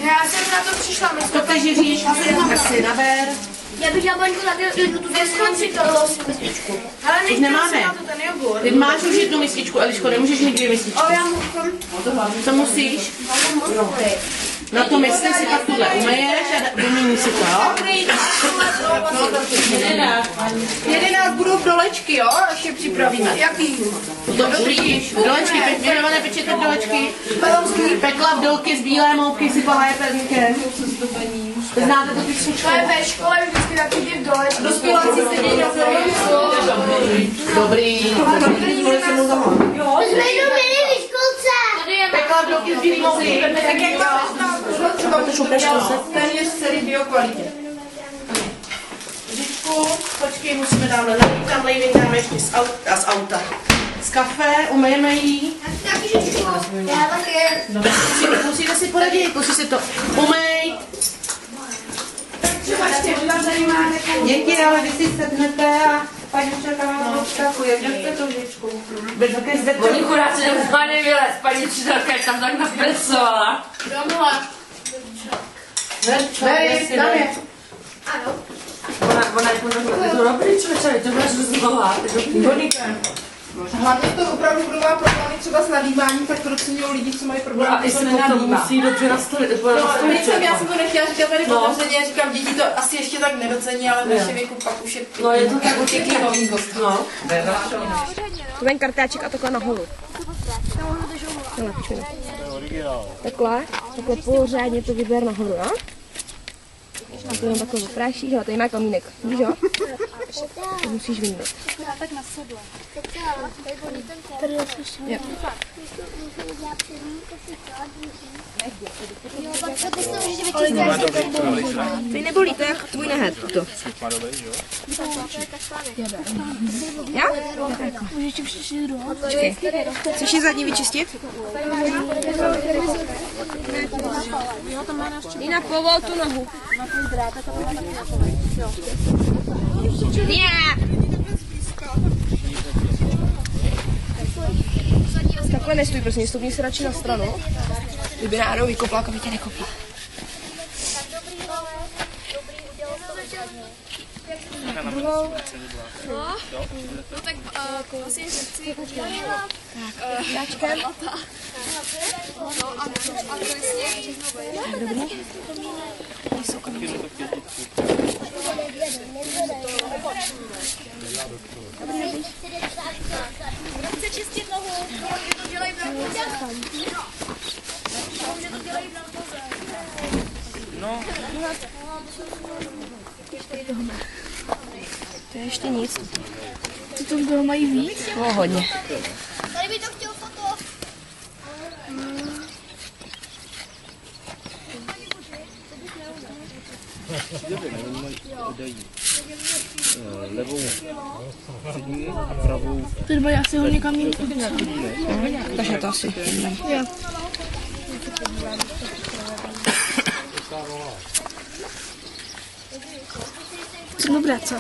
Já jsem na to přišla, my jsme To Jiříš, tak si naber. Já bych Baňku na jednu tu věskonci to mističku. Ale Už nemáme. na to ten jogurt. Ty máš už jednu mističku, Eliško, nemůžeš mít dvě mističky. Ale já musím. To musíš. Na to mysli si pak tuhle umeješ a vymění si to, jo? 11 budou dolečky, jo? Ještě připravíme. Jaký? To vidíš, dolečky, věnované pečete dolečky. Pekla vdolky z bílé mouky, sypala je pevníkem. Znáte to písničku? To je ve škole vždycky taky ty dolečky. Dospěláci se dějí na Dobrý. Pekla vdolky z bílé mouky. Tak jak to třeba téměř celý biokvalitě. Žičku, počkej, musíme dáme lejvy, tam lejvy dáme ještě z auta. Z kafe, umejeme jí. Taky žičku. Já taky. Musíte si poradit, musí si to umejt. Děti, ale vy si sednete a paní učitelka odskakuje. Kde chce tu žičku? Oni chudá se nemůžu vylez, paní učitelka je tam tak napresovala. Domula. Beri, tam je. Ano. Ona je to dobrý člověče, to máš rozmluvá. Hlavně to opravdu budou má problémy třeba s nadýváním, tak proceňují lidi, co mají problémy. A jestli to musí dobře nastavit. Já jsem to nechtěla říkat tady podrozeně, já říkám, děti to asi ještě tak nedocení, ale v našem věku pak už je... No je to tak určitý novýkost, no. Ven kartáček a takhle nahoru. Takhle, počkej. Takhle pořádně to vyber nahoru, jo? A to jenom takhle oprášíš, ale tady má kamínek, víš jo? To musíš vyndat. Tak na sedle. Jo. Ty nebolí, to je jak tvůj nehet. To. Já? Počkej. Chceš ji zadní vyčistit? Jinak povol tu nohu. Takhle nestůj, prosím, stupni se radši na stranu. Kdyby náhodou vykopla, aby tě nekopla. No tak vlastně chci Jáčkem. No a vlastně Dobrý. chce čistit nohu, že to dělají v rampoze. Že to dělají v rampoze. No. To je ještě nic. Ty tam toho mají víc? No, hodně. Tady by to chtěl foto. Levou přední a pravou. Ty dva já si ho někam jim Takže to asi. Jo. Dobré, co?